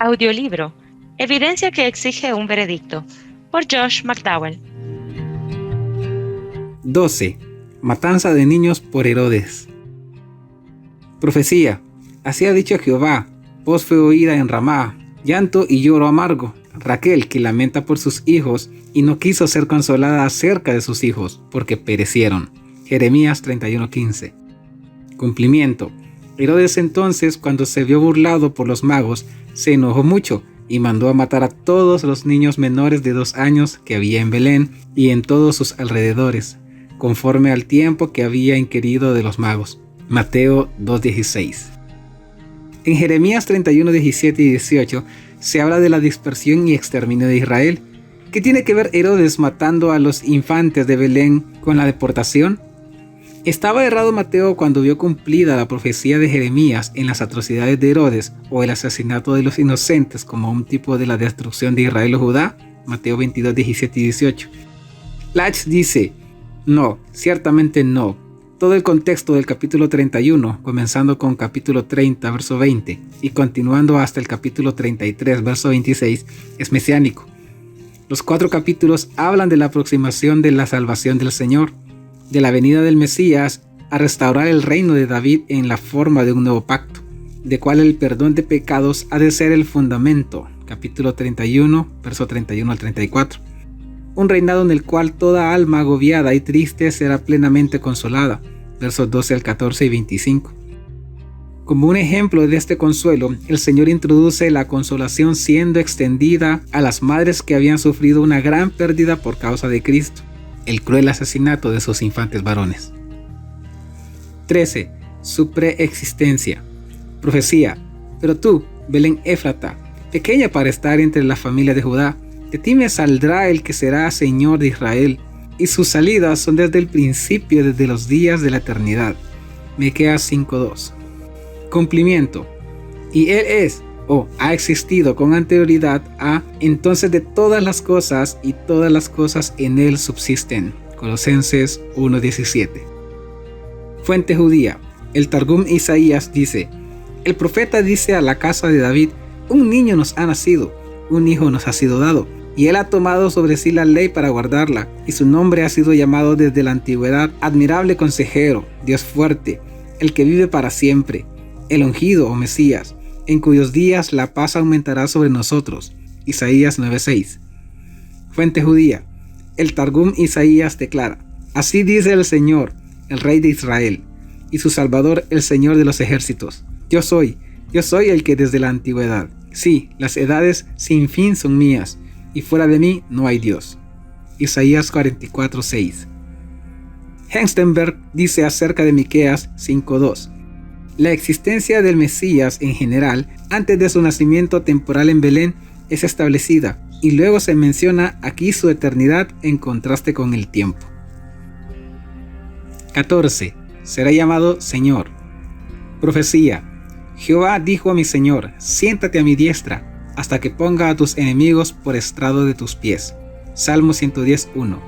Audiolibro. Evidencia que exige un veredicto. Por Josh McDowell. 12. Matanza de niños por Herodes. Profecía. Así ha dicho Jehová: voz fue oída en Ramá, llanto y lloro amargo. Raquel, que lamenta por sus hijos y no quiso ser consolada acerca de sus hijos, porque perecieron. Jeremías 31:15. Cumplimiento. Herodes entonces, cuando se vio burlado por los magos, se enojó mucho y mandó a matar a todos los niños menores de 2 años que había en Belén y en todos sus alrededores, conforme al tiempo que había inquirido de los magos. Mateo 2:16. En Jeremías 31:17 y 18 se habla de la dispersión y exterminio de Israel. ¿Qué tiene que ver Herodes matando a los infantes de Belén con la deportación? ¿Estaba errado Mateo cuando vio cumplida la profecía de Jeremías en las atrocidades de Herodes o el asesinato de los inocentes como un tipo de la destrucción de Israel o Judá? Mateo 22:17 y 18. Lach dice: no, ciertamente no. Todo el contexto del capítulo 31, comenzando con capítulo 30, verso 20, y continuando hasta el capítulo 33, verso 26, es mesiánico. Los 4 capítulos hablan de la aproximación de la salvación del Señor, de la venida del Mesías a restaurar el reino de David en la forma de un nuevo pacto, de cual el perdón de pecados ha de ser el fundamento. Capítulo 31, verso 31 al 34. Un reinado en el cual toda alma agobiada y triste será plenamente consolada. Versos 12 al 14 y 25. Como un ejemplo de este consuelo, el Señor introduce la consolación siendo extendida a las madres que habían sufrido una gran pérdida por causa de Cristo, el cruel asesinato de sus infantes varones. 13. Su preexistencia. Profecía. Pero tú, Belén Éfrata, pequeña para estar entre la familia de Judá, de ti me saldrá el que será Señor de Israel, y sus salidas son desde el principio, desde los días de la eternidad. Miqueas 5:2. Cumplimiento. Y Él es, o ha existido con anterioridad a, entonces de todas las cosas, y todas las cosas en Él subsisten. Colosenses 1:17. Fuente judía. El Targum Isaías dice: el profeta dice a la casa de David: un niño nos ha nacido, un hijo nos ha sido dado, y él ha tomado sobre sí la ley para guardarla, y su nombre ha sido llamado desde la antigüedad Admirable Consejero, Dios fuerte, el que vive para siempre, el ungido o Mesías, en cuyos días la paz aumentará sobre nosotros. Isaías 9:6. Fuente judía. El Targum Isaías declara: así dice el Señor, el Rey de Israel, y su Salvador, el Señor de los ejércitos. Yo soy el que desde la antigüedad. Sí, las edades sin fin son mías, y fuera de mí no hay Dios. Isaías 44:6. Hengstenberg dice acerca de Miqueas 5:2: la existencia del Mesías en general, antes de su nacimiento temporal en Belén, es establecida, y luego se menciona aquí su eternidad en contraste con el tiempo. 14. Será llamado Señor. Profecía. Jehová dijo a mi Señor: siéntate a mi diestra, hasta que ponga a tus enemigos por estrado de tus pies. Salmo 110:1.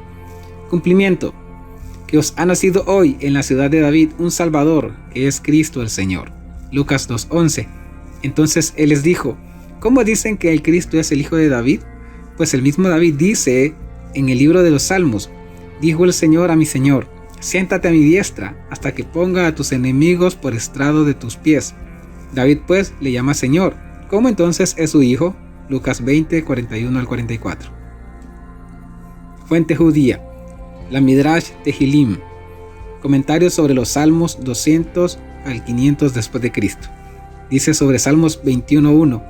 Cumplimiento. Que os ha nacido hoy en la ciudad de David un Salvador, que es Cristo el Señor. Lucas 2:11. Entonces él les dijo: ¿cómo dicen que el Cristo es el hijo de David? Pues el mismo David dice en el libro de los Salmos: dijo el Señor a mi Señor: siéntate a mi diestra, hasta que ponga a tus enemigos por estrado de tus pies. David pues le llama Señor. ¿Cómo entonces es su hijo? Lucas 20:41 al 44. Fuente judía. La Midrash Tehilim. Comentarios sobre los Salmos 200 al 500 después de Cristo. Dice sobre Salmos 21:1: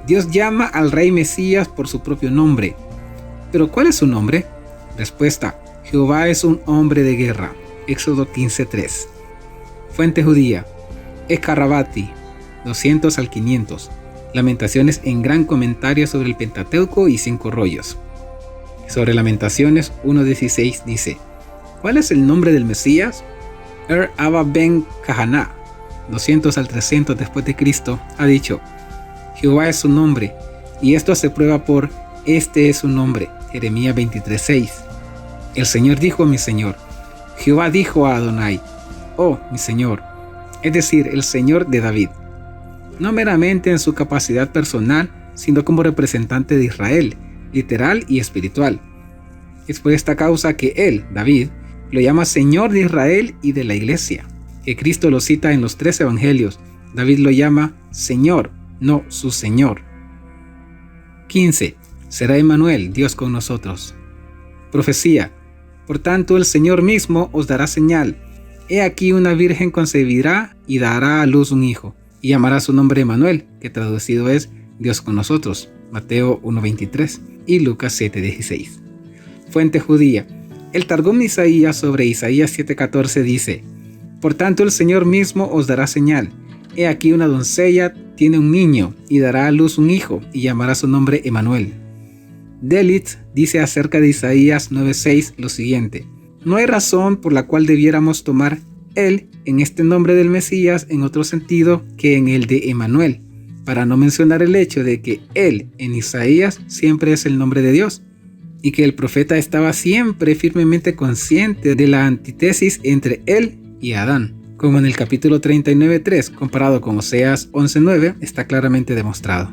Dios llama al rey Mesías por su propio nombre. ¿Pero cuál es su nombre? Respuesta: Jehová es un hombre de guerra. Éxodo 15:3. Fuente judía. Escarrabati 200 al 500. Lamentaciones en gran comentario sobre el Pentateuco y 5 rollos. Sobre Lamentaciones 1:16 dice: ¿cuál es el nombre del Mesías? Abba ben Kahaná 200 al 300 después de Cristo ha dicho: Jehová es su nombre, y esto se prueba por este es su nombre. Jeremías 23:6. El Señor dijo a mi Señor: Jehová dijo a Adonai: oh mi Señor, es decir, el Señor de David. no meramente en su capacidad personal, sino como representante de Israel, literal y espiritual. Es por esta causa que él, David, lo llama Señor de Israel y de la Iglesia, que Cristo lo cita en los 3 evangelios. David lo llama Señor, no su Señor. 15. Será Emmanuel, Dios con nosotros. Profecía. Por tanto, el Señor mismo os dará señal. He aquí una virgen concebirá y dará a luz un hijo, y llamará su nombre Emmanuel, que traducido es Dios con nosotros. Mateo 1:23 y Lucas 7:16. Fuente judía. El Targum de Isaías sobre Isaías 7:14 dice: Por tanto el Señor mismo os dará señal. He aquí una doncella tiene un niño y dará a luz un hijo y llamará su nombre Emmanuel. Delit dice acerca de Isaías 9:6 lo siguiente: No hay razón por la cual debiéramos tomar él en este nombre del Mesías en otro sentido que en el de Emmanuel, para no mencionar el hecho de que él en Isaías siempre es el nombre de Dios, y que el profeta estaba siempre firmemente consciente de la antítesis entre él y Adán, como en el capítulo 39:3 comparado con Oseas 11:9 está claramente demostrado.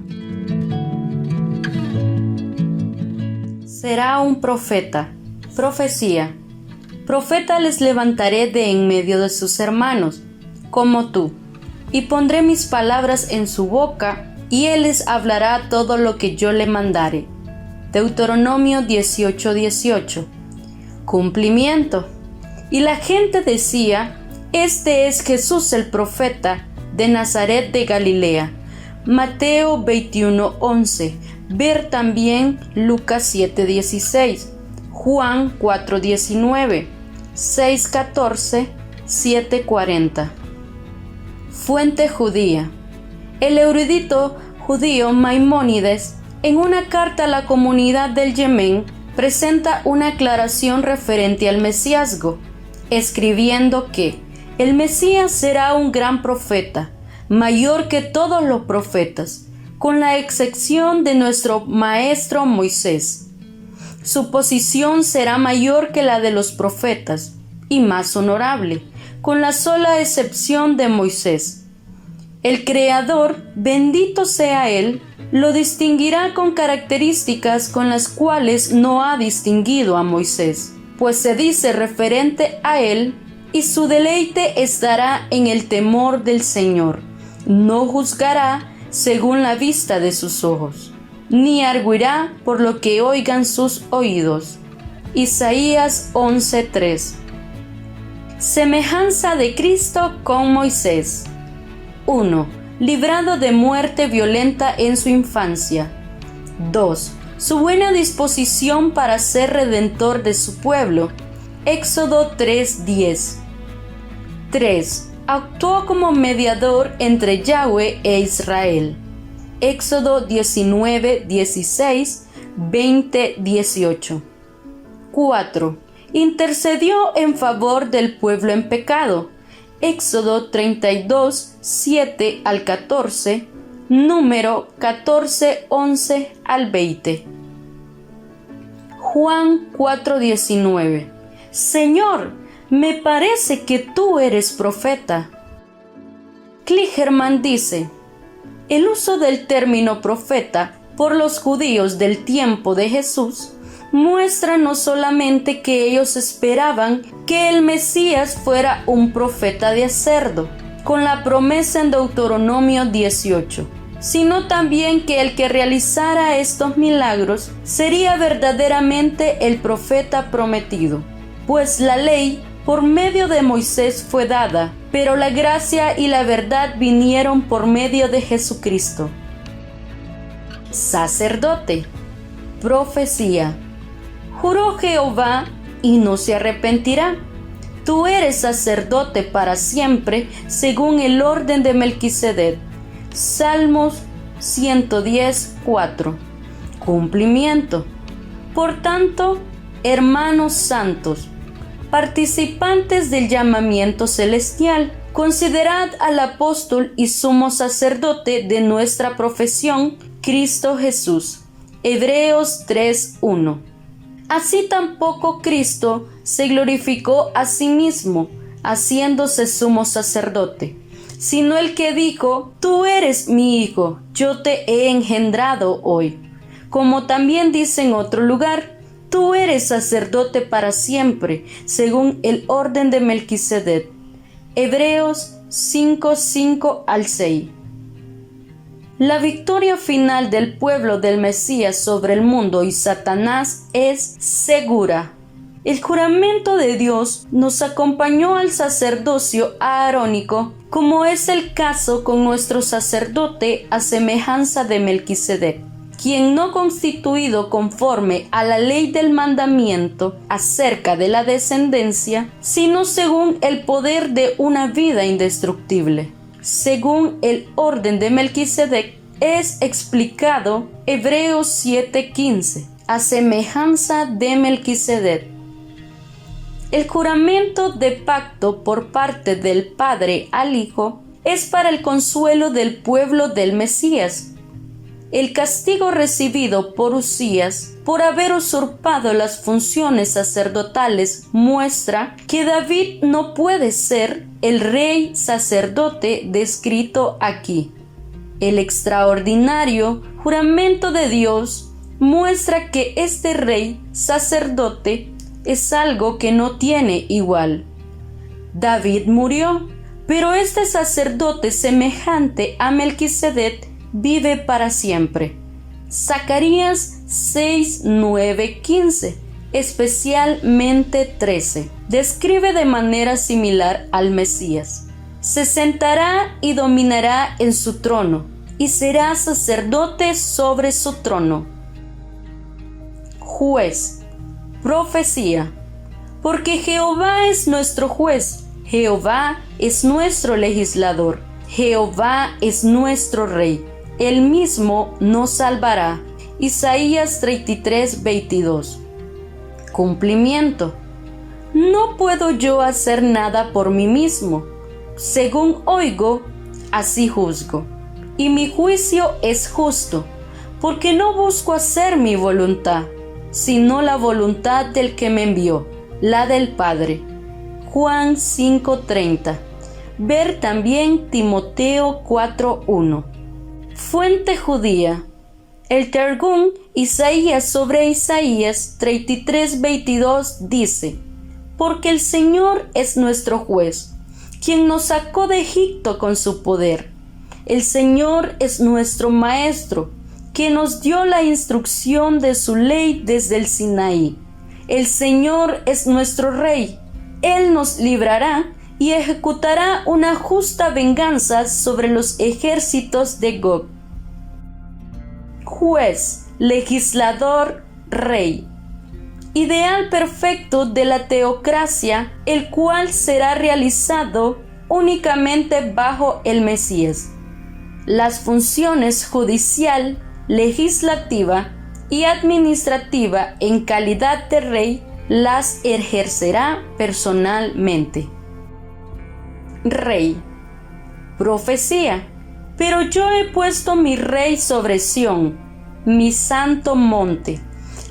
Será un profeta. Profecía. Profeta les levantaré de en medio de sus hermanos, como tú, y pondré mis palabras en su boca, y él les hablará todo lo que yo le mandare. Deuteronomio 18:18. Cumplimiento. Y la gente decía: Este es Jesús el profeta de Nazaret de Galilea. Mateo 21:11. Ver también Lucas 7:16, Juan 4:19, 6:14, 7:40. Fuente judía. El erudito judío Maimónides, en una carta a la comunidad del Yemen, presenta una aclaración referente al mesiasgo, escribiendo que el Mesías será un gran profeta, mayor que todos los profetas, con la excepción de nuestro maestro Moisés. Su posición será mayor que la de los profetas, y más honorable, con la sola excepción de Moisés. El Creador, bendito sea Él, lo distinguirá con características con las cuales no ha distinguido a Moisés, pues se dice referente a Él: y su deleite estará en el temor del Señor. No juzgará según la vista de sus ojos, ni arguirá por lo que oigan sus oídos. Isaías 11:3. Semejanza de Cristo con Moisés. 1. Librado de muerte violenta en su infancia. 2. Su buena disposición para ser redentor de su pueblo. Éxodo 3:10. 3. Actuó como mediador entre Yahweh e Israel. Éxodo 19:16, 20:18. 4. Intercedió en favor del pueblo en pecado. Éxodo 32:7 al 14, número 14:11 al 20. Juan 4:19. Señor, me parece que tú eres profeta. Kligerman dice: el uso del término profeta por los judíos del tiempo de Jesús muestra no solamente que ellos esperaban que el Mesías fuera un profeta de acerdo, con la promesa en Deuteronomio 18, sino también que el que realizara estos milagros sería verdaderamente el profeta prometido, pues la ley por medio de Moisés fue dada, pero la gracia y la verdad vinieron por medio de Jesucristo. Sacerdote. Profecía. Juró Jehová y no se arrepentirá: tú eres sacerdote para siempre, según el orden de Melquisedec. Salmos 110:4. Cumplimiento. Por tanto, hermanos santos, participantes del llamamiento celestial, considerad al apóstol y sumo sacerdote de nuestra profesión, Cristo Jesús. Hebreos 3:1. Así tampoco Cristo se glorificó a sí mismo, haciéndose sumo sacerdote, sino el que dijo: tú eres mi hijo, yo te he engendrado hoy. Como también dice en otro lugar: tú eres sacerdote para siempre, según el orden de Melquisedec. Hebreos 5:5 al 6. La victoria final del pueblo del Mesías sobre el mundo y Satanás es segura. El juramento de Dios nos acompañó al sacerdocio aarónico, como es el caso con nuestro sacerdote a semejanza de Melquisedec, quien no constituido conforme a la ley del mandamiento acerca de la descendencia, sino según el poder de una vida indestructible. Según el orden de Melquisedec es explicado Hebreos 7:15, a semejanza de Melquisedec. El juramento de pacto por parte del Padre al Hijo es para el consuelo del pueblo del Mesías. El castigo recibido por Usías por haber usurpado las funciones sacerdotales muestra que David no puede ser el rey sacerdote descrito aquí. El extraordinario juramento de Dios muestra que este rey sacerdote es algo que no tiene igual. David murió, pero este sacerdote semejante a Melquisedec vive para siempre. Zacarías 6, 9, 15, especialmente 13, describe de manera similar al Mesías. Se sentará y dominará en su trono, y será sacerdote sobre su trono. Juez. Profecía. Porque Jehová es nuestro juez, Jehová es nuestro legislador, Jehová es nuestro rey, él mismo nos salvará. Isaías 33, 22. Cumplimiento. No puedo yo hacer nada por mí mismo. Según oigo, así juzgo. Y mi juicio es justo, porque no busco hacer mi voluntad, sino la voluntad del que me envió, la del Padre. Juan 5:30. Ver también Timoteo 4:1. Fuente judía. El Targum Isaías sobre Isaías 33:22 dice: porque el Señor es nuestro juez, quien nos sacó de Egipto con su poder. El Señor es nuestro maestro, que nos dio la instrucción de su ley desde el Sinaí. El Señor es nuestro Rey. Él nos librará y ejecutará una justa venganza sobre los ejércitos de Gog. Juez, legislador, rey. Ideal perfecto de la teocracia, el cual será realizado únicamente bajo el Mesías. Las funciones judicial, legislativa y administrativa en calidad de rey las ejercerá personalmente. Rey. Profecía. Pero yo he puesto mi rey sobre Sión, mi santo monte.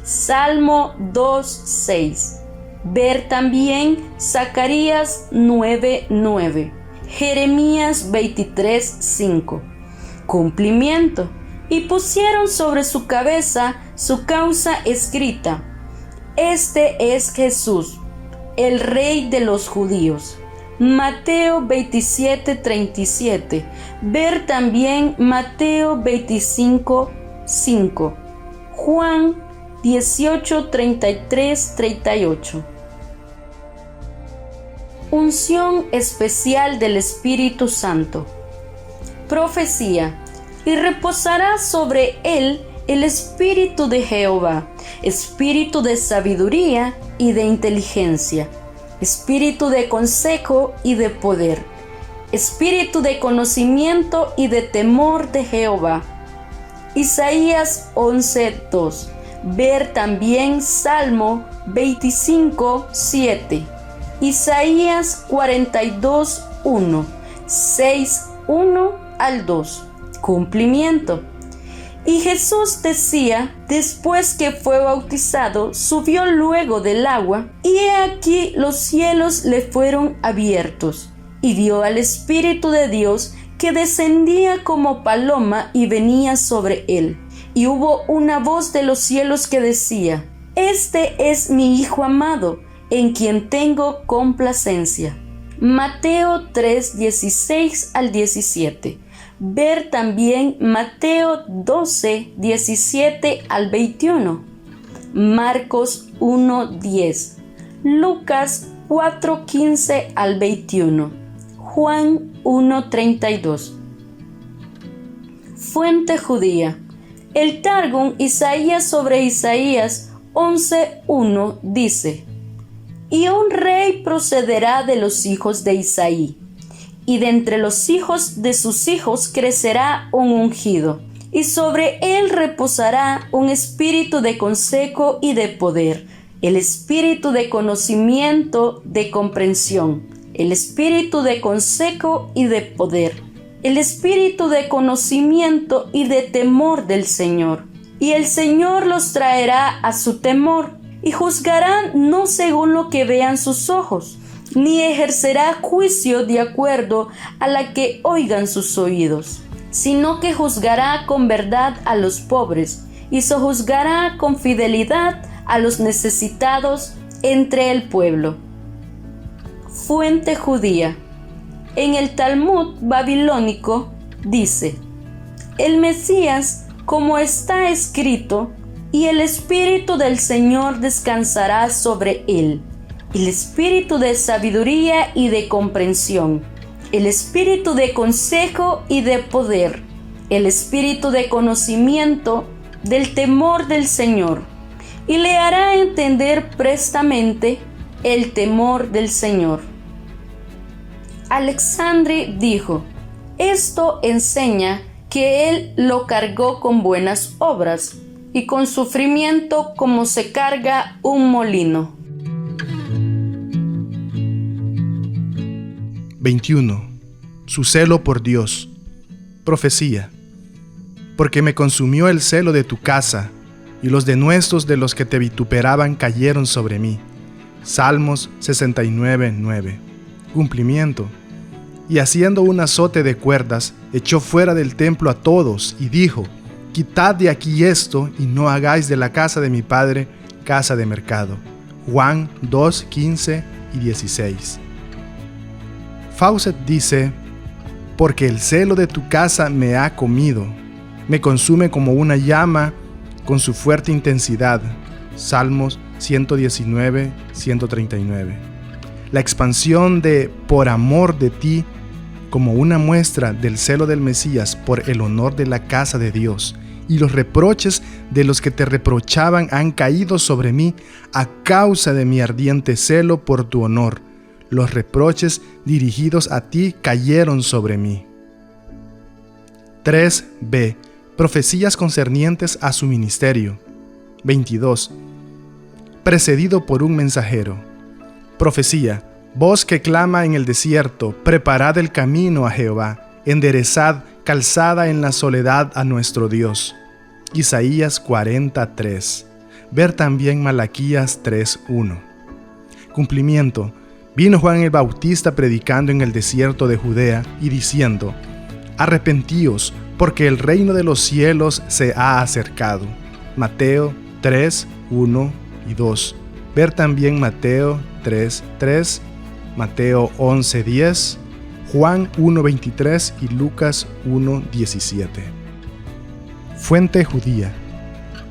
Salmo 2:6. Ver también Zacarías 9:9. Jeremías 23:5. Cumplimiento. Y pusieron sobre su cabeza su causa escrita: este es Jesús, el Rey de los judíos. Mateo 27:37. Ver también Mateo 25:5. Juan 18:33-38. Unción especial del Espíritu Santo. Profecía. Y reposará sobre él el Espíritu de Jehová, Espíritu de sabiduría y de inteligencia, Espíritu de consejo y de poder, Espíritu de conocimiento y de temor de Jehová. Isaías 11:2. Ver también Salmo 25:7. Isaías 42:1. 6:1 al 2. Cumplimiento. Y Jesús decía, después que fue bautizado, subió luego del agua, y he aquí los cielos le fueron abiertos, y vio al Espíritu de Dios que descendía como paloma y venía sobre él. Y hubo una voz de los cielos que decía: Este es mi Hijo amado, en quien tengo complacencia. Mateo 3, 16 al 17. Ver también Mateo 12, 17 al 21. Marcos 1, 10. Lucas 4, 15 al 21. Juan 1, 32. Fuente judía. El Targum Isaías sobre Isaías 11:1 dice: Y un rey procederá de los hijos de Isaí, y de entre los hijos de sus hijos crecerá un ungido, y sobre él reposará un espíritu de consejo y de poder, el espíritu de conocimiento, de comprensión, el espíritu de consejo y de poder, el espíritu de conocimiento y de temor del Señor. Y el Señor los traerá a su temor, y juzgarán no según lo que vean sus ojos, ni ejercerá juicio de acuerdo a la que oigan sus oídos, sino que juzgará con verdad a los pobres, y sojuzgará con fidelidad a los necesitados entre el pueblo. Fuente judía. En el Talmud babilónico dice: El Mesías, como está escrito, y el Espíritu del Señor descansará sobre él, el Espíritu de sabiduría y de comprensión, el Espíritu de consejo y de poder, el Espíritu de conocimiento, del temor del Señor, y le hará entender prestamente el temor del Señor. Alexandre dijo: Esto enseña que él lo cargó con buenas obras y con sufrimiento como se carga un molino. 21. Su celo por Dios. Profecía. Porque me consumió el celo de tu casa, y los denuestos de los que te vituperaban cayeron sobre mí. Salmos 69:9. Cumplimiento. Y haciendo un azote de cuerdas, echó fuera del templo a todos, y dijo: Quitad de aquí esto, y no hagáis de la casa de mi padre casa de mercado. Juan 2:15 y 16. Fawcett dice: Porque el celo de tu casa me ha comido, me consume como una llama con su fuerte intensidad. Salmos 119, 139. La expansión de por amor de ti como una muestra del celo del Mesías por el honor de la casa de Dios, y los reproches de los que te reprochaban han caído sobre mí a causa de mi ardiente celo por tu honor. Los reproches dirigidos a ti cayeron sobre mí. 3b. Profecías concernientes a su ministerio. 22. Precedido por un mensajero. Profecía. Voz que clama en el desierto: preparad el camino a Jehová, enderezad calzada en la soledad a nuestro Dios. Isaías 40:3. Ver también Malaquías 3:1. Cumplimiento. Vino Juan el Bautista predicando en el desierto de Judea y diciendo: Arrepentíos, porque el reino de los cielos se ha acercado. Mateo 3:1 y 2. Ver también Mateo 3:3, Mateo 11:10, Juan 1:23 y Lucas 1:17. Fuente judía.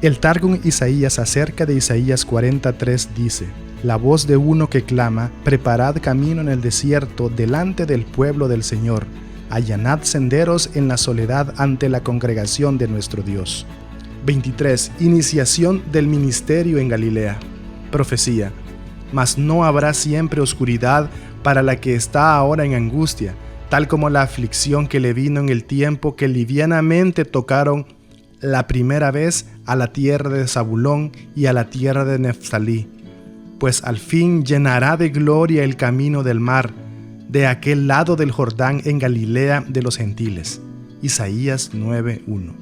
El Targum Isaías acerca de Isaías 40:3 dice: La voz de uno que clama: preparad camino en el desierto delante del pueblo del Señor, allanad senderos en la soledad ante la congregación de nuestro Dios. 23. Iniciación del ministerio en Galilea. Profecía. Mas no habrá siempre oscuridad para la que está ahora en angustia, tal como la aflicción que le vino en el tiempo que livianamente tocaron la primera vez a la tierra de Zabulón y a la tierra de Neftalí, pues al fin llenará de gloria el camino del mar, de aquel lado del Jordán en Galilea de los gentiles. Isaías 9:1.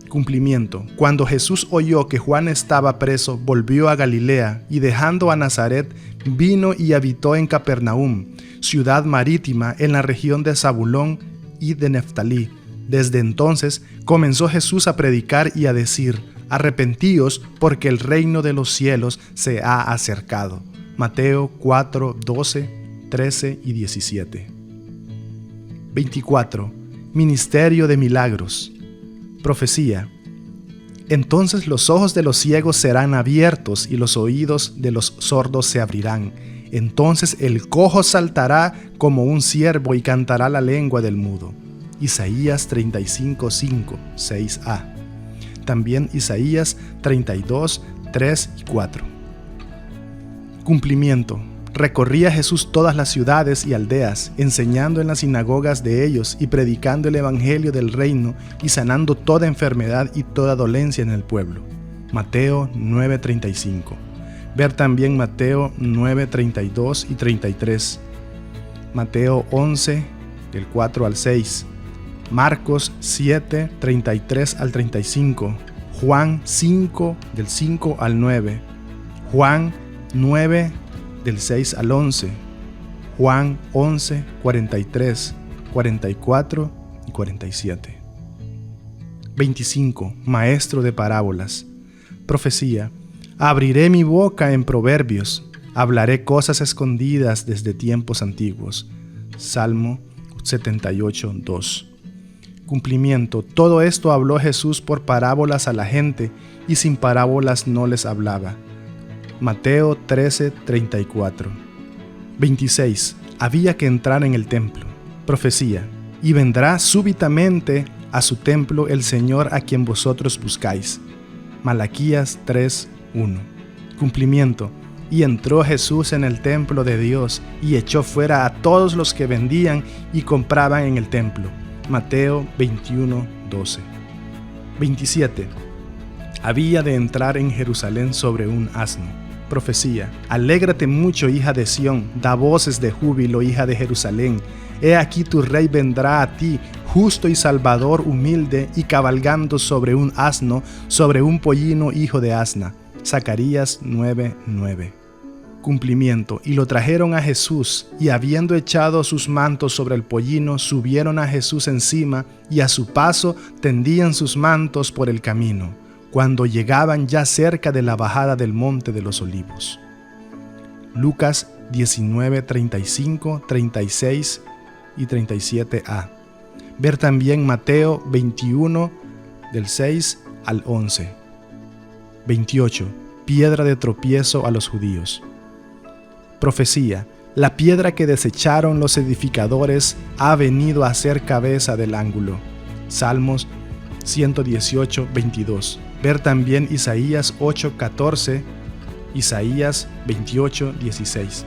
Cumplimiento. Cuando Jesús oyó que Juan estaba preso, volvió a Galilea y dejando a Nazaret, vino y habitó en Capernaum, ciudad marítima en la región de Zabulón y de Neftalí. Desde entonces comenzó Jesús a predicar y a decir: arrepentíos, porque el reino de los cielos se ha acercado. Mateo 4, 12, 13 y 17. 24. Ministerio de milagros. Profecía. Entonces los ojos de los ciegos serán abiertos y los oídos de los sordos se abrirán. Entonces el cojo saltará como un ciervo y cantará la lengua del mudo. Isaías 35, 5, 6a. También Isaías 32, 3 y 4. Cumplimiento. Recorría Jesús todas las ciudades y aldeas, enseñando en las sinagogas de ellos y predicando el evangelio del reino y sanando toda enfermedad y toda dolencia en el pueblo. Mateo 9:35. Ver también Mateo 9:32 y 33. Mateo 11, del 4 al 6. Marcos 7, 33 al 35. Juan 5, del 5 al 9. Juan 9, del 6 al 11, Juan 11, 43, 44 y 47. 25. Maestro de parábolas. Profecía. Abriré mi boca en proverbios, hablaré cosas escondidas desde tiempos antiguos. Salmo 78, 2. Cumplimiento. Todo esto habló Jesús por parábolas a la gente, y sin parábolas no les hablaba. Mateo 13, 34. 26. Había que entrar en el templo. Profecía. Y vendrá súbitamente a su templo el Señor a quien vosotros buscáis. Malaquías 3, 1. Cumplimiento. Y entró Jesús en el templo de Dios y echó fuera a todos los que vendían y compraban en el templo. Mateo 21, 12. 27. Había de entrar en Jerusalén sobre un asno. Profecía. Alégrate mucho, hija de Sión, da voces de júbilo, hija de Jerusalén. He aquí tu rey vendrá a ti, justo y salvador, humilde, y cabalgando sobre un asno, sobre un pollino hijo de asna. Zacarías 9:9. Cumplimiento. Y lo trajeron a Jesús, y habiendo echado sus mantos sobre el pollino, subieron a Jesús encima, y a su paso tendían sus mantos por el camino, cuando llegaban ya cerca de la bajada del monte de los olivos. Lucas 19, 35, 36 y 37a. Ver también Mateo 21, del 6 al 11. 28. Piedra de tropiezo a los judíos. Profecía. La piedra que desecharon los edificadores ha venido a ser cabeza del ángulo. Salmos 118, 22. Ver también Isaías 8, 14, Isaías 28, 16.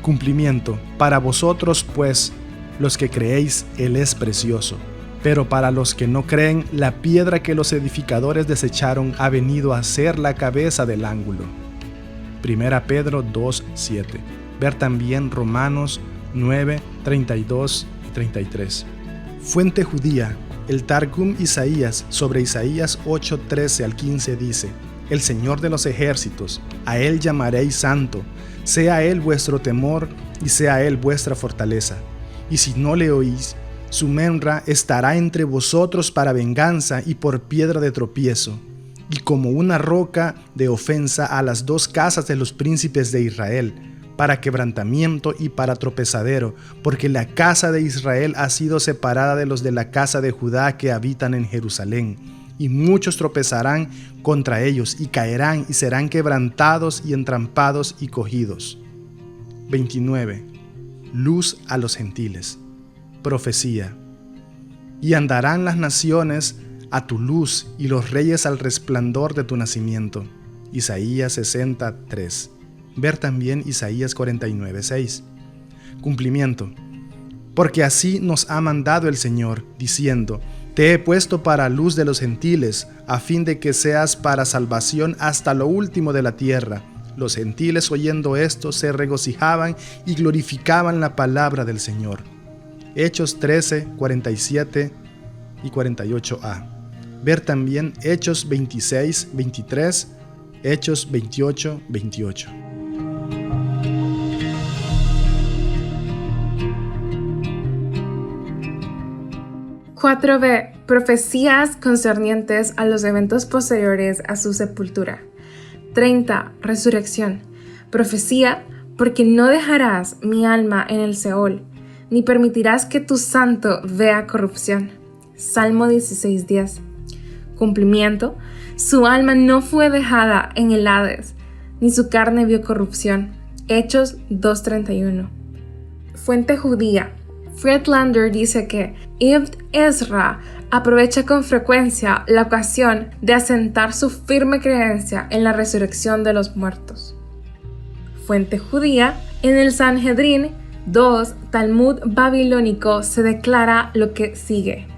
Cumplimiento. Para vosotros, pues, los que creéis, Él es precioso. Pero para los que no creen, la piedra que los edificadores desecharon ha venido a ser la cabeza del ángulo. 1 Pedro 2, 7. Ver también Romanos 9, 32 y 33. Fuente judía. El Targum Isaías sobre Isaías 8, 13 al 15 dice: El Señor de los ejércitos, a Él llamaréis santo, sea Él vuestro temor y sea Él vuestra fortaleza. Y si no le oís, su menra estará entre vosotros para venganza y por piedra de tropiezo, y como una roca de ofensa a las dos casas de los príncipes de Israel, para quebrantamiento y para tropezadero, porque la casa de Israel ha sido separada de los de la casa de Judá que habitan en Jerusalén, y muchos tropezarán contra ellos, y caerán y serán quebrantados y entrampados y cogidos. 29. Luz a los gentiles. Profecía. Y andarán las naciones a tu luz, y los reyes al resplandor de tu nacimiento. Isaías 63. Ver también Isaías 49, 6. Cumplimiento. Porque así nos ha mandado el Señor, diciendo: Te he puesto para luz de los gentiles, a fin de que seas para salvación hasta lo último de la tierra. Los gentiles, oyendo esto, se regocijaban y glorificaban la palabra del Señor. Hechos 13, 47 y 48a. Ver también Hechos 26, 23, Hechos 28, 28. 4b. Profecías concernientes a los eventos posteriores a su sepultura. 30. Resurrección. Profecía, porque no dejarás mi alma en el Seol, ni permitirás que tu santo vea corrupción. Salmo 16:10. Cumplimiento, su alma no fue dejada en el Hades, ni su carne vio corrupción. Hechos 2:31. Fuente judía. Friedlander dice que Ibn Ezra aprovecha con frecuencia la ocasión de asentar su firme creencia en la resurrección de los muertos. Fuente judía. En el Sanhedrin 2, Talmud babilónico, se declara lo que sigue.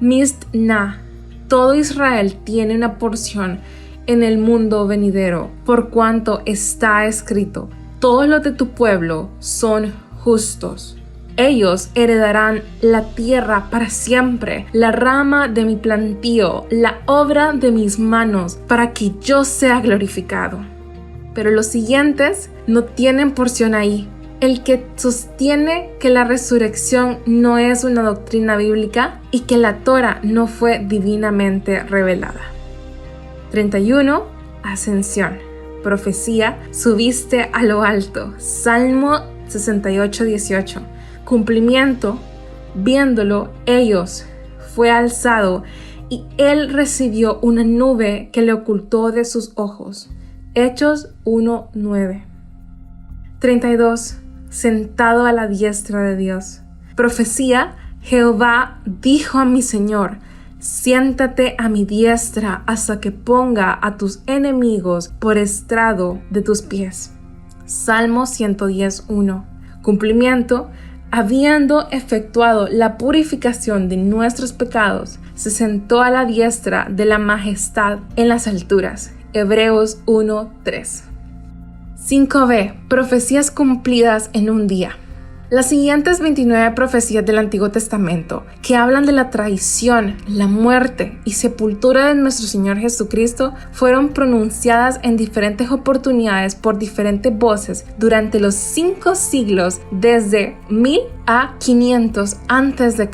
Mistna. Todo Israel tiene una porción en el mundo venidero, por cuanto está escrito: todos los de tu pueblo son justos. Ellos heredarán la tierra para siempre, la rama de mi plantío, la obra de mis manos, para que yo sea glorificado. Pero los siguientes no tienen porción ahí. El que sostiene que la resurrección no es una doctrina bíblica y que la Torá no fue divinamente revelada. 31. Ascensión. Profecía, subiste a lo alto. Salmo 68:18. Cumplimiento, viéndolo ellos, fue alzado y él recibió una nube que le ocultó de sus ojos. Hechos 1:9. 32. Sentado a la diestra de Dios. Profecía, Jehová dijo a mi Señor: siéntate a mi diestra hasta que ponga a tus enemigos por estrado de tus pies. Salmo 110:1. Cumplimiento, habiendo efectuado la purificación de nuestros pecados, se sentó a la diestra de la majestad en las alturas. Hebreos 1:3. 5b. Profecías cumplidas en un día. Las siguientes 29 profecías del Antiguo Testamento, que hablan de la traición, la muerte y sepultura de nuestro Señor Jesucristo, fueron pronunciadas en diferentes oportunidades por diferentes voces durante los 5 siglos desde 1000 a 500 a.C.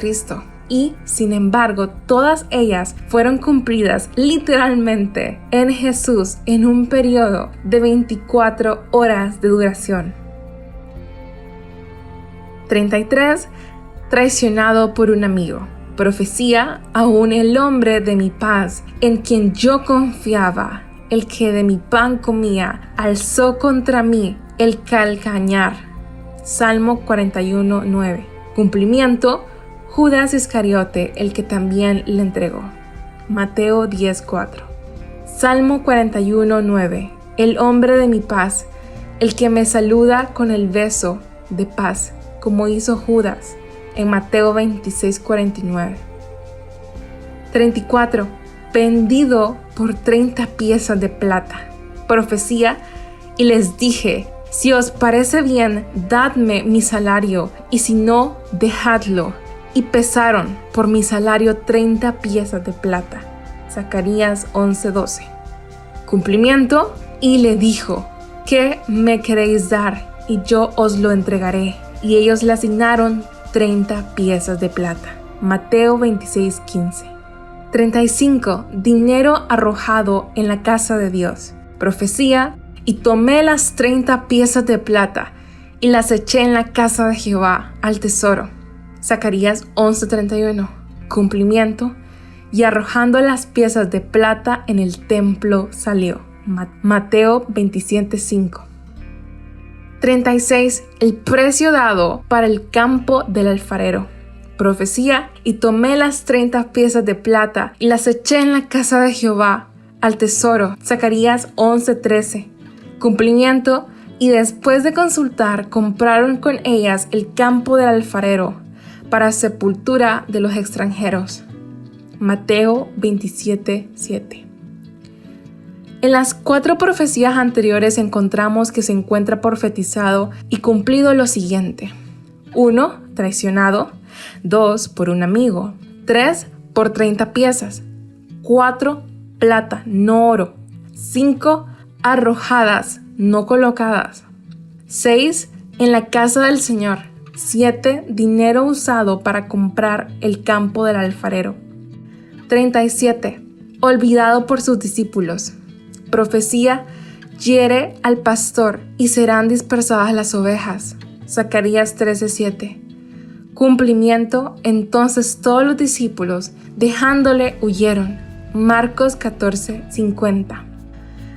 Y, sin embargo, todas ellas fueron cumplidas literalmente en Jesús en un periodo de 24 horas de duración. 33. Traicionado por un amigo. Profecía, aún el hombre de mi paz, en quien yo confiaba, el que de mi pan comía, alzó contra mí el calcañar. Salmo 41:9. Cumplimiento, Judas Iscariote, el que también le entregó. Mateo 10:4. Salmo 41:9. El hombre de mi paz, el que me saluda con el beso de paz, como hizo Judas, en Mateo 26:49. 34. Vendido por 30 piezas de plata. Profecía, y les dije: si os parece bien, dadme mi salario, y si no, dejadlo. Y pesaron por mi salario 30 piezas de plata. Zacarías 11:12. Cumplimiento, y le dijo: ¿qué me queréis dar? Y yo os lo entregaré. Y ellos le asignaron 30 piezas de plata. Mateo 26:15. 35. Dinero arrojado en la casa de Dios. Profecía, y tomé las 30 piezas de plata y las eché en la casa de Jehová al tesoro. Zacarías 11:31. Cumplimiento, y arrojando las piezas de plata en el templo salió. Mateo 27:5. 36. El precio dado para el campo del alfarero. Profecía, y tomé las 30 piezas de plata y las eché en la casa de Jehová al tesoro. Zacarías 11:13. Cumplimiento, y después de consultar, compraron con ellas el campo del alfarero para sepultura de los extranjeros. Mateo 27:7. En las 4 profecías anteriores encontramos que se encuentra profetizado y cumplido lo siguiente: 1. Traicionado. 2. Por un amigo. 3. Por 30 piezas. 4. Plata, no oro. 5. Arrojadas, no colocadas. 6. En la casa del Señor. 7. Dinero usado para comprar el campo del alfarero. 37. Olvidado por sus discípulos. Profecía: hiere al pastor y serán dispersadas las ovejas. Zacarías 13:7. Cumplimiento: entonces todos los discípulos, dejándole, huyeron. Marcos 14:50.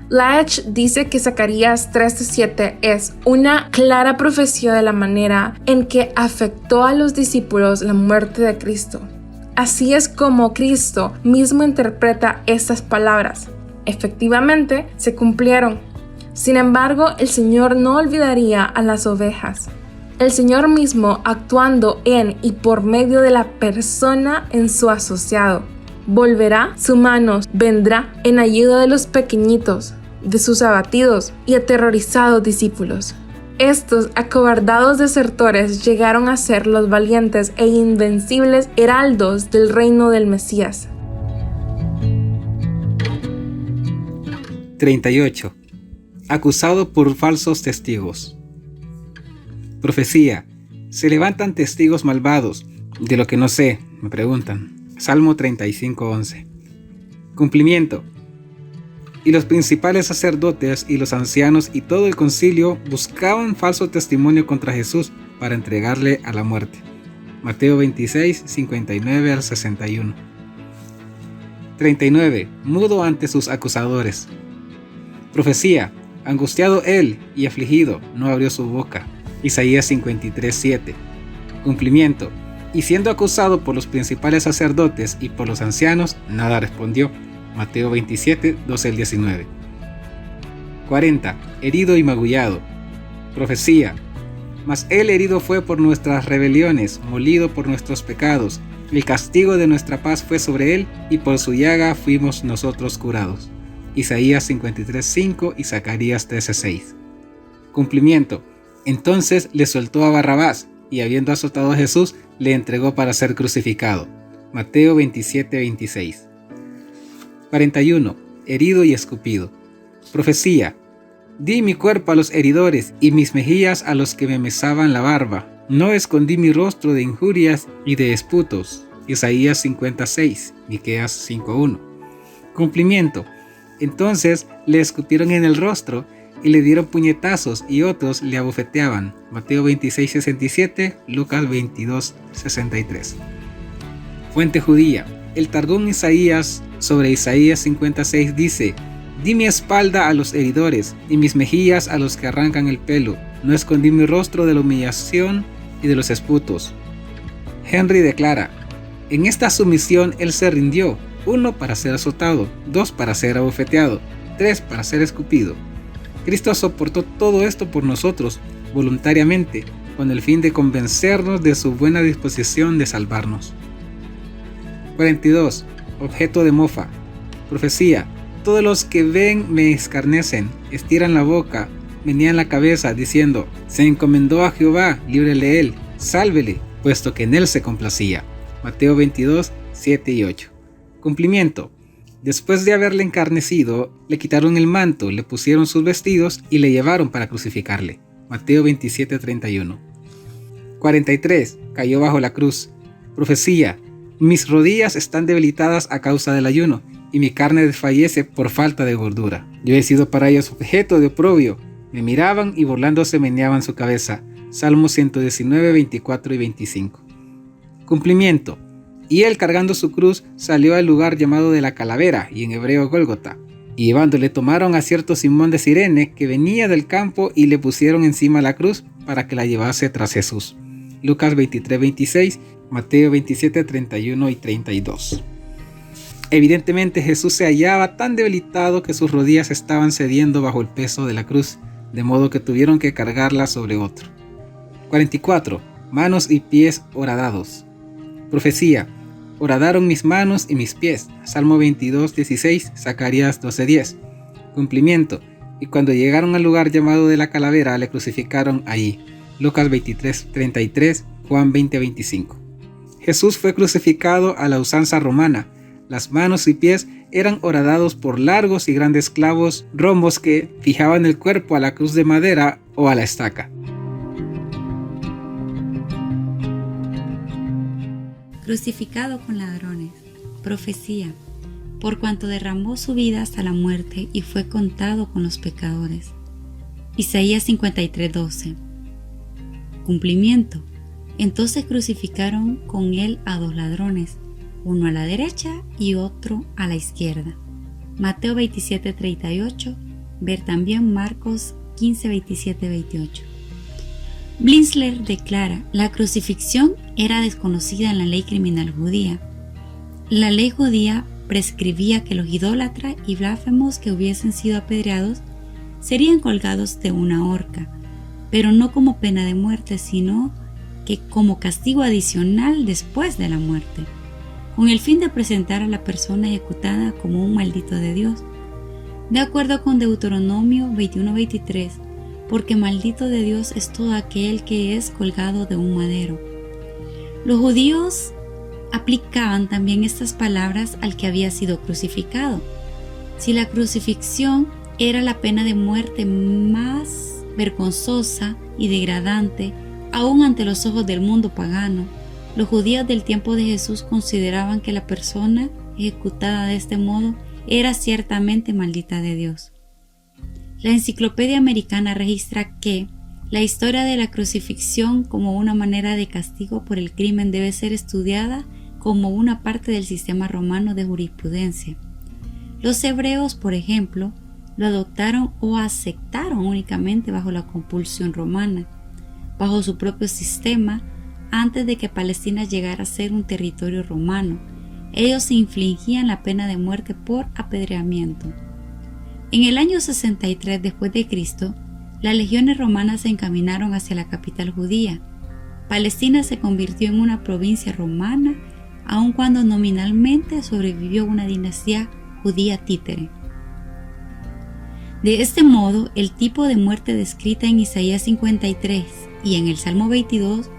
Laech dice que Zacarías 13:7 es una clara profecía de la manera en que afectó a los discípulos la muerte de Cristo. Así es como Cristo mismo interpreta estas palabras. Efectivamente, se cumplieron. Sin embargo, el Señor no olvidaría a las ovejas. El Señor mismo, actuando en y por medio de la persona en su asociado, volverá su mano, vendrá en ayuda de los pequeñitos, de sus abatidos y aterrorizados discípulos. Estos acobardados desertores llegaron a ser los valientes e invencibles heraldos del reino del Mesías. 38. Acusado por falsos testigos. Profecía: se levantan testigos malvados, de lo que no sé, me preguntan. Salmo 35:11. Cumplimiento: y los principales sacerdotes y los ancianos y todo el concilio buscaban falso testimonio contra Jesús para entregarle a la muerte. Mateo 26, 59 al 61. 39. Mudo ante sus acusadores. Profecía: angustiado él y afligido, no abrió su boca. Isaías 53:7. Cumplimiento: y siendo acusado por los principales sacerdotes y por los ancianos, nada respondió. Mateo 27, 12 al 19. 40. Herido y magullado. Profecía: mas él herido fue por nuestras rebeliones, molido por nuestros pecados. El castigo de nuestra paz fue sobre él, y por su llaga fuimos nosotros curados. Isaías 53:5 y Zacarías 13:6. Cumplimiento: entonces le soltó a Barrabás, y habiendo azotado a Jesús, le entregó para ser crucificado. Mateo 27:26. 41. Herido y escupido. Profecía: di mi cuerpo a los heridores y mis mejillas a los que me mesaban la barba. No escondí mi rostro de injurias y de esputos. Isaías 56, Miqueas 5:1. Cumplimiento: entonces le escupieron en el rostro y le dieron puñetazos y otros le abofeteaban. Mateo 26:67, Lucas 22:63. Fuente judía: el Targum Isaías sobre Isaías 56 dice: di mi espalda a los heridores y mis mejillas a los que arrancan el pelo. No escondí mi rostro de la humillación y de los esputos. Henry declara: en esta sumisión él se rindió, 1 para ser azotado, 2 para ser abofeteado, 3 para ser escupido. Cristo soportó todo esto por nosotros voluntariamente, con el fin de convencernos de su buena disposición de salvarnos. 42. Objeto de mofa. Profecía: todos los que ven me escarnecen, estiran la boca, menean la cabeza, diciendo: se encomendó a Jehová, líbrele él, sálvele, puesto que en él se complacía. Mateo 22, 7 y 8. Cumplimiento: después de haberle encarnecido, le quitaron el manto, le pusieron sus vestidos y le llevaron para crucificarle. Mateo 27, 31. 43. Cayó bajo la cruz. Profecía: mis rodillas están debilitadas a causa del ayuno, y mi carne desfallece por falta de gordura. Yo he sido para ellos objeto de oprobio. Me miraban y burlándose meneaban su cabeza. Salmo 119, 24 y 25. Cumplimiento: y él, cargando su cruz, salió al lugar llamado de la calavera, y en hebreo Gólgota. Y llevándole tomaron a cierto Simón de Cirene, que venía del campo, y le pusieron encima la cruz para que la llevase tras Jesús. Lucas 23, 26, Mateo 27, 31 y 32. Evidentemente Jesús se hallaba tan debilitado que sus rodillas estaban cediendo bajo el peso de la cruz, de modo que tuvieron que cargarla sobre otro. 44. Manos y pies horadados. Profecía: horadaron mis manos y mis pies. Salmo 22, 16, Zacarías 12, 10. Cumplimiento: y cuando llegaron al lugar llamado de la calavera, le crucificaron allí. Lucas 23, 33, Juan 20, 25. Jesús fue crucificado a la usanza romana. Las manos y pies eran horadados por largos y grandes clavos rombos que fijaban el cuerpo a la cruz de madera o a la estaca. crucificado con ladrones. Profecía, por cuanto derramó su vida hasta la muerte y fue contado con los pecadores. Isaías 53:12. Cumplimiento. Entonces crucificaron con él a 2 ladrones, uno a la derecha y otro a la izquierda. Mateo 27:38. Ver también Marcos 15:27-28. Blinzler declara: la crucifixión era desconocida en la ley criminal judía. La ley judía prescribía que los idólatras y blasfemos que hubiesen sido apedreados serían colgados de una horca, pero no como pena de muerte, sino que como castigo adicional después de la muerte, con el fin de presentar a la persona ejecutada como un maldito de Dios. De acuerdo con Deuteronomio 21:23, porque maldito de Dios es todo aquel que es colgado de un madero. Los judíos aplicaban también estas palabras al que había sido crucificado. Si la crucifixión era la pena de muerte más vergonzosa y degradante, aún ante los ojos del mundo pagano, los judíos del tiempo de Jesús consideraban que la persona ejecutada de este modo era ciertamente maldita de Dios. La Enciclopedia Americana registra que la historia de la crucifixión como una manera de castigo por el crimen debe ser estudiada como una parte del sistema romano de jurisprudencia. Los hebreos, por ejemplo, lo adoptaron o aceptaron únicamente bajo la compulsión romana, bajo su propio sistema, antes de que Palestina llegara a ser un territorio romano. Ellos se infligían la pena de muerte por apedreamiento. En el año 63 después de Cristo, las legiones romanas se encaminaron hacia la capital judía. Palestina se convirtió en una provincia romana, aun cuando nominalmente sobrevivió una dinastía judía títere. De este modo, el tipo de muerte descrita en Isaías 53 y en el Salmo 22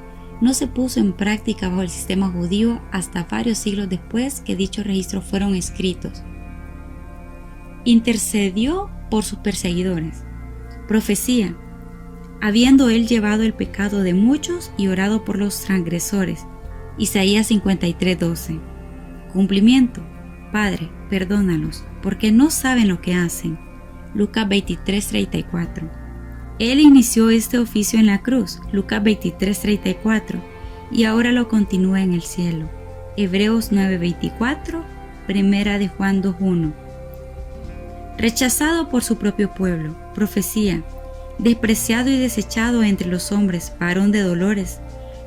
no se puso en práctica bajo el sistema judío hasta varios siglos después que dichos registros fueron escritos. Intercedió por sus perseguidores. Profecía, habiendo él llevado el pecado de muchos y orado por los transgresores. Isaías 53:12. Cumplimiento, Padre, perdónalos, porque no saben lo que hacen. Lucas 23:34. Él inició este oficio en la cruz, Lucas 23:34, y ahora lo continúa en el cielo. Hebreos 9:24, Primera de Juan 2:1. Rechazado por su propio pueblo. Profecía, despreciado y desechado entre los hombres, varón de dolores,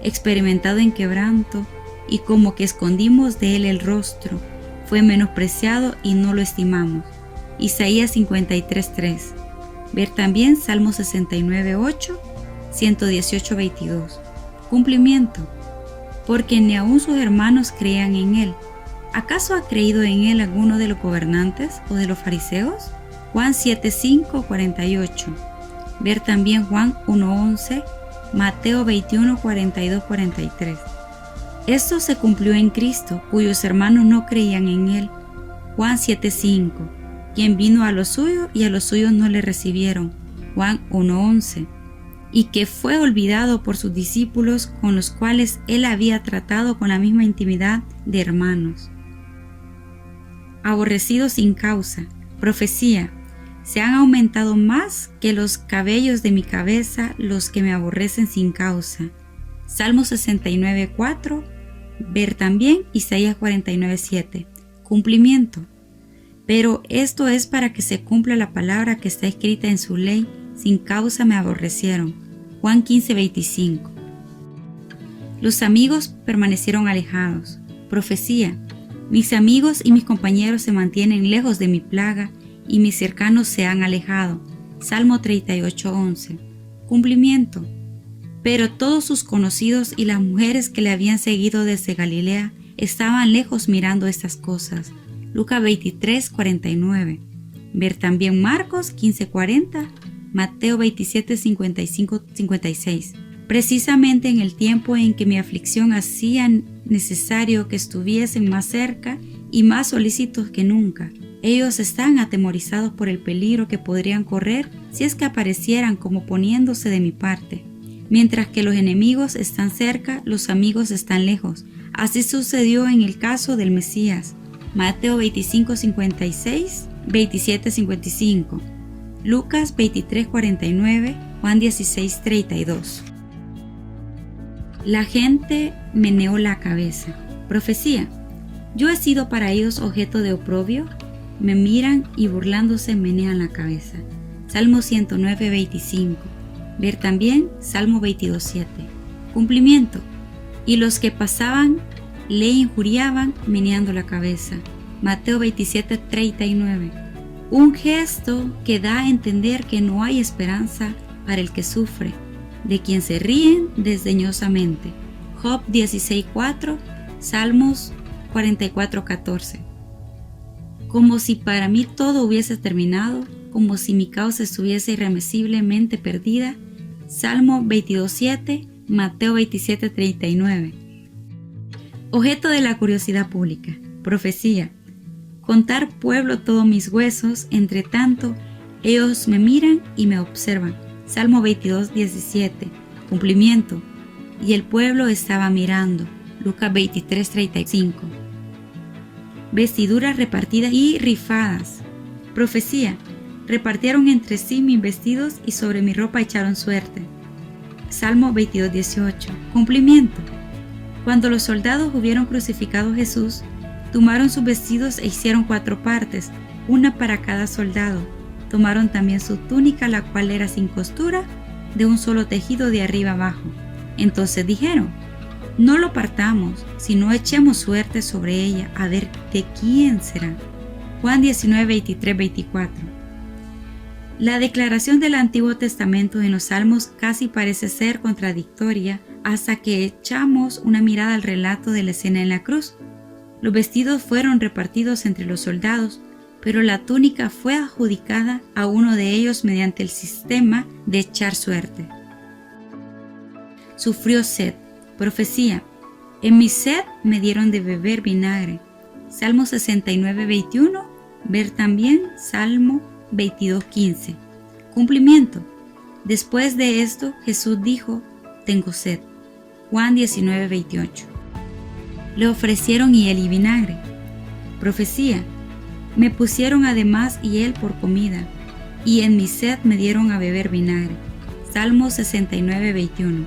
experimentado en quebranto, y como que escondimos de él el rostro, fue menospreciado y no lo estimamos. Isaías 53:3. Ver también Salmo 69:8, 118:22. Cumplimiento, porque ni aun sus hermanos creían en él. ¿Acaso ha creído en él alguno de los gobernantes o de los fariseos? Juan 7:5-48. Ver también Juan 1:11, Mateo 21:42-43. Esto se cumplió en Cristo, cuyos hermanos no creían en él. Juan 7:5. Quien vino a lo suyo y a los suyos no le recibieron. Juan 1:11. Y que fue olvidado por sus discípulos con los cuales él había tratado con la misma intimidad de hermanos. Aborrecido sin causa. Profecía. Se han aumentado más que los cabellos de mi cabeza los que me aborrecen sin causa. Salmo 69:4. Ver también Isaías 49:7. Cumplimiento. Pero esto es para que se cumpla la palabra que está escrita en su ley: sin causa me aborrecieron. Juan 15:25. Los amigos permanecieron alejados. Profecía. Mis amigos y mis compañeros se mantienen lejos de mi plaga, y mis cercanos se han alejado. Salmo 38:11. Cumplimiento. Pero todos sus conocidos y las mujeres que le habían seguido desde Galilea estaban lejos mirando estas cosas. Lucas 23:49. Ver también Marcos 15:40, Mateo 27:55-56. Precisamente en el tiempo en que mi aflicción hacía necesario que estuviesen más cerca y más solícitos que nunca. Ellos están atemorizados por el peligro que podrían correr si es que aparecieran como poniéndose de mi parte. Mientras que los enemigos están cerca, los amigos están lejos, Así sucedió en el caso del Mesías. Mateo 25:56, 27:55, Lucas 23:49, Juan 16:32. La gente meneó la cabeza. Profecía. Yo he sido para ellos objeto de oprobio. Me miran y burlándose menean la cabeza. Salmo 109:25. Ver también Salmo 22:7. Cumplimiento. Y los que pasaban le injuriaban meneando la cabeza. Mateo 27:39. Un gesto que da a entender que no hay esperanza para el que sufre, de quien se ríen desdeñosamente. Job 16:4, Salmos 44:14. Como si para mí todo hubiese terminado, como si mi causa estuviese irremisiblemente perdida. Salmo 22:7, Mateo 27:39. Objeto de la curiosidad pública. Profecía. Contar pueblo todos mis huesos, entre tanto, ellos me miran y me observan. Salmo 22:17. Cumplimiento. Y el pueblo estaba mirando. Lucas 23:35. Vestiduras repartidas y rifadas. Profecía. Repartieron entre sí mis vestidos y sobre mi ropa echaron suerte. Salmo 22:18. Cumplimiento. Cuando los soldados hubieron crucificado a Jesús, tomaron sus vestidos e hicieron 4 partes, una para cada soldado. Tomaron también su túnica, la cual era sin costura, de un solo tejido de arriba abajo. Entonces dijeron: no lo partamos, sino echemos suerte sobre ella, a ver de quién será. Juan 19:23-24. La declaración del Antiguo Testamento en los Salmos casi parece ser contradictoria hasta que echamos una mirada al relato de la escena en la cruz. Los vestidos fueron repartidos entre los soldados, pero la túnica fue adjudicada a uno de ellos mediante el sistema de echar suerte. Sufrió sed. Profecía. En mi sed me dieron de beber vinagre. Salmo 69:21. Ver también Salmo 22:15. Cumplimiento. Después de esto, Jesús dijo: tengo sed. Juan 19:28. Le ofrecieron hiel y vinagre. Profecía. Me pusieron además hiel por comida, y en mi sed me dieron a beber vinagre. Salmo 69:21.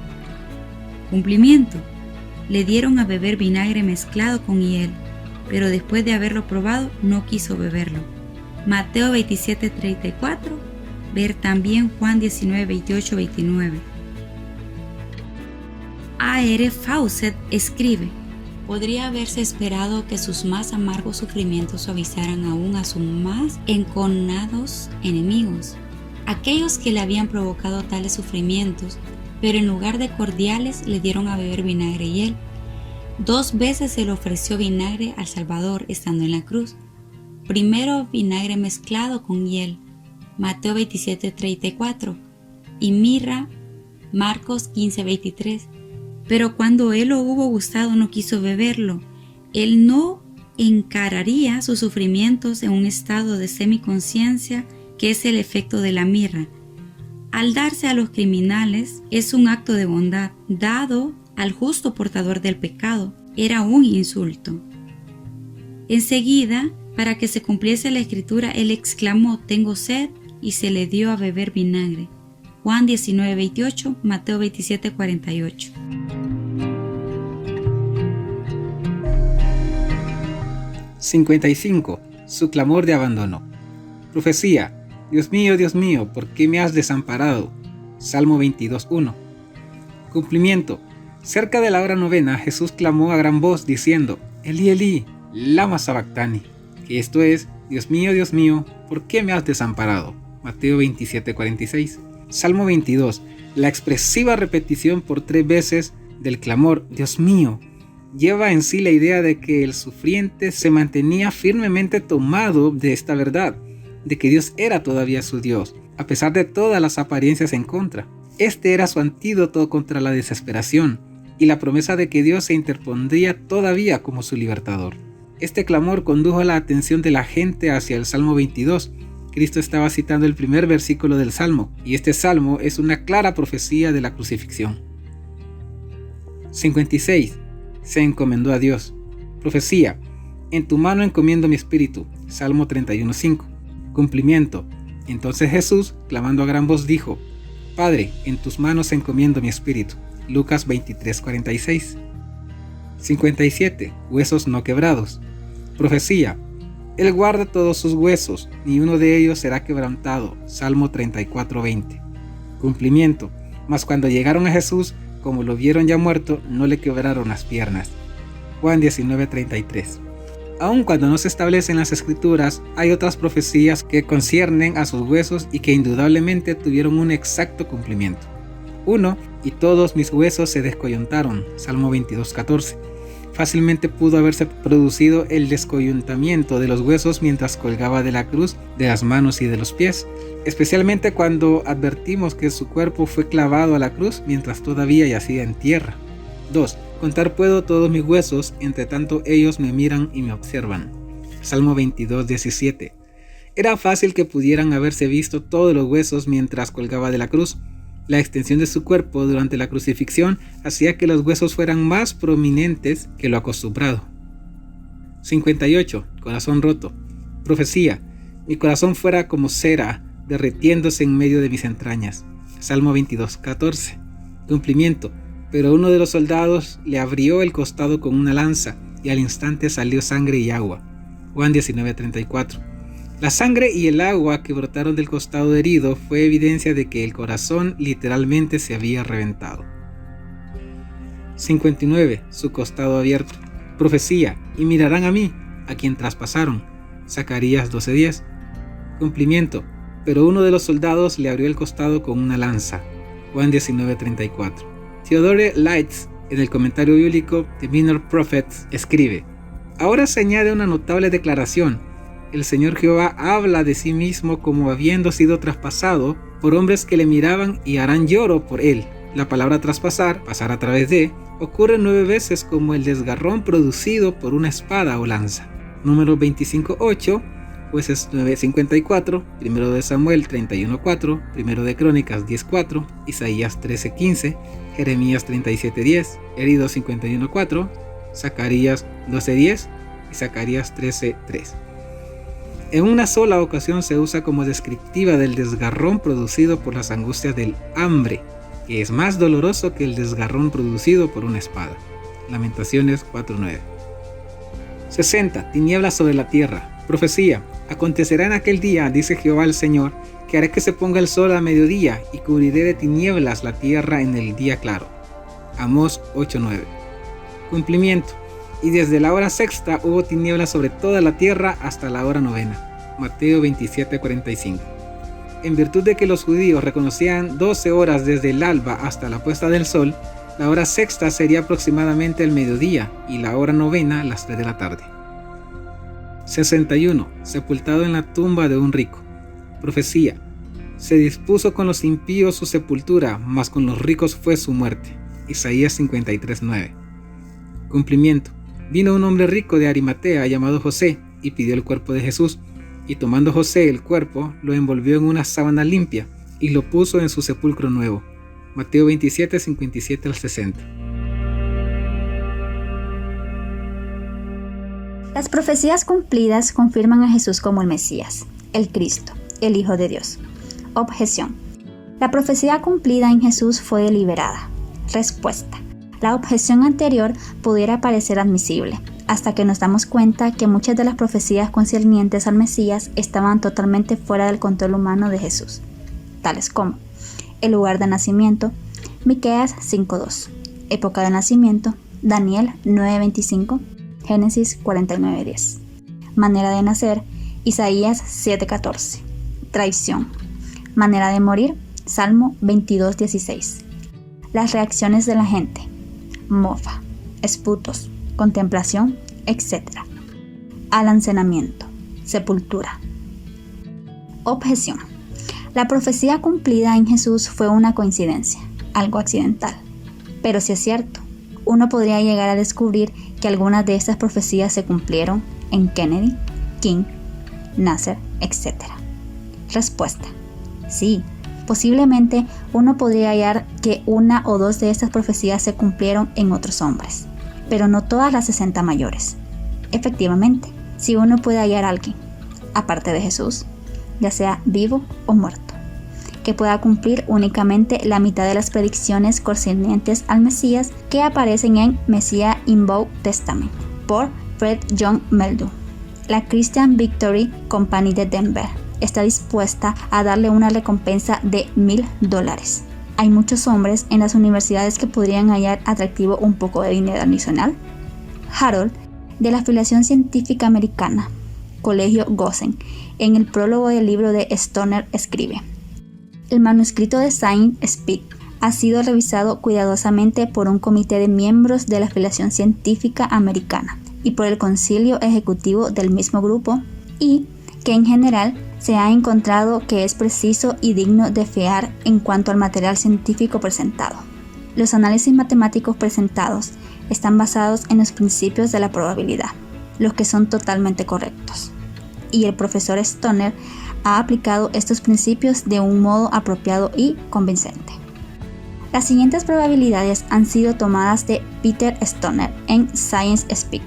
Cumplimiento. Le dieron a beber vinagre mezclado con hiel, pero después de haberlo probado no quiso beberlo. Mateo 27:34. Ver también Juan 19:28-29. A.R. Fawcett escribe: podría haberse esperado que sus más amargos sufrimientos suavizaran aún a sus más enconados enemigos, aquellos que le habían provocado tales sufrimientos, pero en lugar de cordiales le dieron a beber vinagre y hiel. 2 veces se le ofreció vinagre al Salvador estando en la cruz. Primero vinagre mezclado con hiel, Mateo 27:34, y mirra, Marcos 15:23. Pero cuando él lo hubo gustado no quiso beberlo. Él no encararía sus sufrimientos en un estado de semiconciencia, que es el efecto de la mirra. Al darse a los criminales es un acto de bondad, dado al justo portador del pecado era un insulto. Enseguida, para que se cumpliese la escritura, él exclamó: tengo sed, y se le dio a beber vinagre. Juan 19:28, Mateo 27:48. (55) Su clamor de abandono. Profecía. Dios mío, ¿por qué me has desamparado? Salmo 22:1. Cumplimiento. Cerca de la hora novena, Jesús clamó a gran voz diciendo: Elí, Elí, lama sabactani, que esto es: Dios mío, ¿por qué me has desamparado? Mateo 27:46. Salmo 22. La expresiva repetición por 3 veces del clamor Dios mío lleva en sí la idea de que el sufriente se mantenía firmemente tomado de esta verdad, de que Dios era todavía su Dios, a pesar de todas las apariencias en contra. Este era su antídoto contra la desesperación y la promesa de que Dios se interpondría todavía como su libertador. Este clamor condujo la atención de la gente hacia el Salmo 22. Cristo estaba citando el primer versículo del Salmo, y este Salmo es una clara profecía de la crucifixión. 56. se encomendó a Dios. Profecía: en tu mano encomiendo mi espíritu. Salmo 31:5. Cumplimiento: entonces Jesús, clamando a gran voz, dijo: Padre, en tus manos encomiendo mi espíritu. Lucas 23:46. 57. Huesos no quebrados. Profecía: Él guarda todos sus huesos, ni uno de ellos será quebrantado. Salmo 34:20. Cumplimiento: mas cuando llegaron a Jesús, como lo vieron ya muerto, no le quebraron las piernas. Juan 19:33. Aun cuando no se establecen las escrituras, hay otras profecías que conciernen a sus huesos y que indudablemente tuvieron un exacto cumplimiento. 1. Y todos mis huesos se descoyuntaron. Salmo 22:14. Fácilmente pudo haberse producido el descoyuntamiento de los huesos mientras colgaba de la cruz, de las manos y de los pies, especialmente cuando advertimos que su cuerpo fue clavado a la cruz mientras todavía yacía en tierra. 2. Contar puedo todos mis huesos, entre tanto ellos me miran y me observan. Salmo 22:17. Era fácil que pudieran haberse visto todos los huesos mientras colgaba de la cruz. La extensión de su cuerpo durante la crucifixión hacía que los huesos fueran más prominentes que lo acostumbrado. 58. Corazón roto. Profecía: mi corazón fuera como cera, derritiéndose en medio de mis entrañas. Salmo 22:14. Cumplimiento: pero uno de los soldados le abrió el costado con una lanza, y al instante salió sangre y agua. Juan 19:34. La sangre y el agua que brotaron del costado herido fue evidencia de que el corazón literalmente se había reventado. 59. Su costado abierto. Profecía: y mirarán a mí, a quien traspasaron. Zacarías 12:10. Cumplimiento: pero uno de los soldados le abrió el costado con una lanza. Juan 19:34. Theodore Leitz, en el comentario bíblico The Minor Prophets, escribe: ahora se añade una notable declaración. El Señor Jehová habla de sí mismo como habiendo sido traspasado por hombres que le miraban y harán lloro por él. La palabra traspasar, pasar a través de, ocurre 9 veces como el desgarrón producido por una espada o lanza. Números 25:8, Jueces 9:54, 1 de Samuel 31:4, 1 de Crónicas 10:4, Isaías 13:15, Jeremías 37:10, Heridos 51:4, Zacarías 12:10 y Zacarías 13:3. En una sola ocasión se usa como descriptiva del desgarrón producido por las angustias del hambre, que es más doloroso que el desgarrón producido por una espada. Lamentaciones 4:9. 60. Tinieblas sobre la tierra. Profecía: acontecerá en aquel día, dice Jehová el Señor, que haré que se ponga el sol a mediodía y cubriré de tinieblas la tierra en el día claro. Amós 8:9. Cumplimiento: y desde la hora sexta hubo tinieblas sobre toda la tierra hasta la hora novena. Mateo 27:45. En virtud de que los judíos reconocían 12 horas desde el alba hasta la puesta del sol, la hora sexta sería aproximadamente el mediodía y la hora novena las 3 de la tarde. 61. Sepultado en la tumba de un rico. Profecía: se dispuso con los impíos su sepultura, mas con los ricos fue su muerte. Isaías 53:9. Cumplimiento: vino un hombre rico de Arimatea llamado José y pidió el cuerpo de Jesús, y tomando José el cuerpo, lo envolvió en una sábana limpia y lo puso en su sepulcro nuevo. Mateo 27:57-60. Las profecías cumplidas confirman a Jesús como el Mesías, el Cristo, el Hijo de Dios. Objeción: la profecía cumplida en Jesús fue deliberada. Respuesta: la objeción anterior pudiera parecer admisible, hasta que nos damos cuenta que muchas de las profecías concernientes al Mesías estaban totalmente fuera del control humano de Jesús, tales como el lugar de nacimiento, Miqueas 5:2, época de nacimiento, Daniel 9:25, Génesis 49:10, manera de nacer, Isaías 7:14, traición, manera de morir, Salmo 22:16, las reacciones de la gente, mofa, esputos, contemplación, etc. Alancenamiento, sepultura. Objeción: la profecía cumplida en Jesús fue una coincidencia, algo accidental. Pero si es cierto, uno podría llegar a descubrir que algunas de estas profecías se cumplieron en Kennedy, King, Nasser, etc. Respuesta: sí, posiblemente uno podría hallar que una o dos de estas profecías se cumplieron en otros hombres. pero no todas las 60 mayores. Efectivamente, si uno puede hallar a alguien, aparte de Jesús, ya sea vivo o muerto, que pueda cumplir únicamente la mitad de las predicciones concernientes al Mesías que aparecen en Messiah in Book Testament por Fred John Meldau. La Christian Victory Company de Denver está dispuesta a darle una recompensa de $1,000. Hay muchos hombres en las universidades que podrían hallar atractivo un poco de dinero adicional. Harold, de la Afiliación Científica Americana, Colegio Gossen, en el prólogo del libro de Stoner escribe: el manuscrito de Saint Speed ha sido revisado cuidadosamente por un comité de miembros de la Afiliación Científica Americana y por el concilio ejecutivo del mismo grupo, y que en general se ha encontrado que es preciso y digno de fiar en cuanto al material científico presentado. Los análisis matemáticos presentados están basados en los principios de la probabilidad, los que son totalmente correctos, y el profesor Stoner ha aplicado estos principios de un modo apropiado y convincente. Las siguientes probabilidades han sido tomadas de Peter Stoner en Science Speak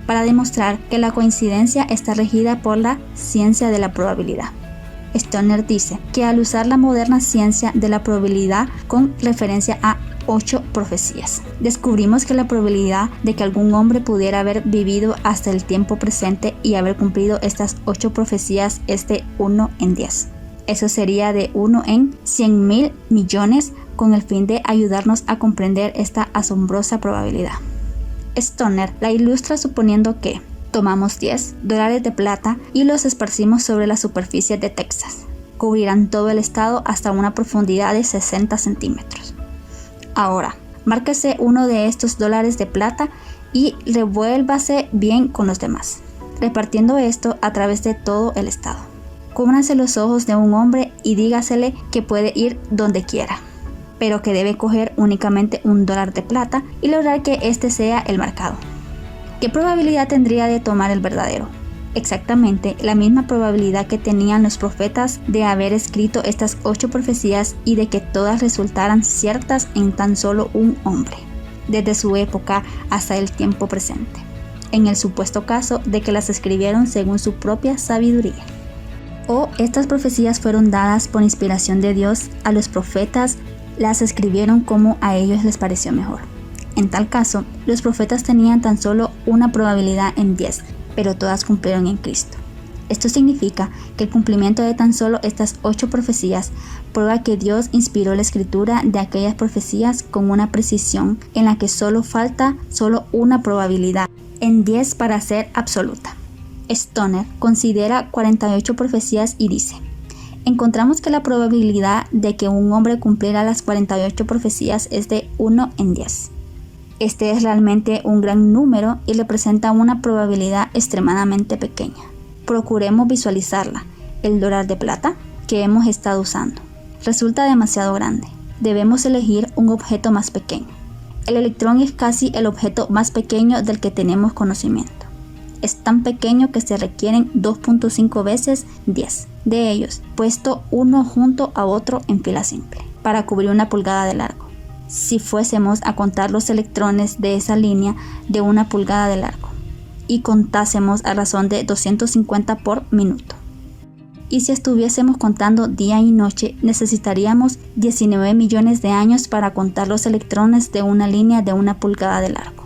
para demostrar que la coincidencia está regida por la ciencia de la probabilidad. Stoner dice que al usar la moderna ciencia de la probabilidad con referencia a 8 profecías, descubrimos que la probabilidad de que algún hombre pudiera haber vivido hasta el tiempo presente y haber cumplido estas 8 profecías es de 1 en 10. Eso sería de 1 en 100,000 millones, con el fin de ayudarnos a comprender esta asombrosa probabilidad. Stoner la ilustra suponiendo que tomamos $10 de plata y los esparcimos sobre la superficie de Texas. Cubrirán todo el estado hasta una profundidad de 60 centímetros. Ahora, márquese uno de estos $, de plata y revuélvase bien con los demás, repartiendo esto a través de todo el estado. Cúbranse los ojos de un hombre y dígasele que puede ir donde quiera, pero que debe coger únicamente $1 de plata y lograr que este sea el marcado. ¿Qué probabilidad tendría de tomar el verdadero? Exactamente la misma probabilidad que tenían los profetas de haber escrito estas 8 profecías y de que todas resultaran ciertas en tan solo un hombre, desde su época hasta el tiempo presente, en el supuesto caso de que las escribieron según su propia sabiduría. O estas profecías fueron dadas por inspiración de Dios a los profetas, las escribieron como a ellos les pareció mejor. En tal caso, los profetas tenían tan solo una probabilidad en 10, pero todas cumplieron en Cristo. Esto significa que el cumplimiento de tan solo estas 8 profecías prueba que Dios inspiró la escritura de aquellas profecías con una precisión en la que solo falta una probabilidad en 10 para ser absoluta. Stoner considera 48 profecías y dice: encontramos que la probabilidad de que un hombre cumpliera las 48 profecías es de 1 en 10. Este es realmente un gran número y representa una probabilidad extremadamente pequeña. Procuremos visualizarla. El $1 de plata que hemos estado usando resulta demasiado grande. Debemos elegir un objeto más pequeño. El electrón es casi el objeto más pequeño del que tenemos conocimiento. Es tan pequeño que se requieren 2.5 veces 10 de ellos, puesto uno junto a otro en fila simple, para cubrir 1 pulgada de largo. Si fuésemos a contar los electrones de esa línea de 1 pulgada de largo y contásemos a razón de 250 por minuto. Y si estuviésemos contando día y noche, necesitaríamos 19 millones de años para contar los electrones de una línea de 1 pulgada de largo.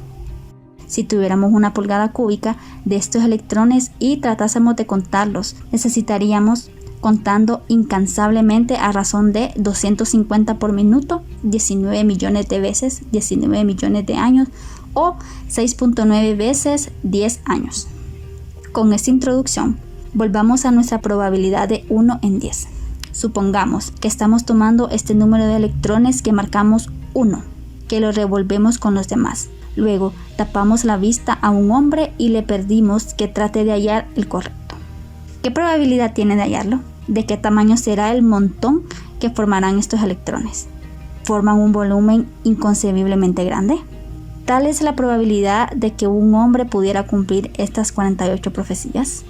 Si tuviéramos 1 pulgada cúbica de estos electrones y tratásemos de contarlos, necesitaríamos, contando incansablemente a razón de 250 por minuto, 19 millones de veces 19 millones de años o 6.9 veces 10 años. Con esta introducción, volvamos a nuestra probabilidad de 1 en 10. Supongamos que estamos tomando este número de electrones que marcamos 1, que lo revolvemos con los demás. Luego tapamos la vista a un hombre y le pedimos que trate de hallar el correcto. ¿Qué probabilidad tiene de hallarlo? ¿De qué tamaño será el montón que formarán estos electrones? ¿Forman un volumen inconcebiblemente grande? Tal es la probabilidad de que un hombre pudiera cumplir estas 48 profecías.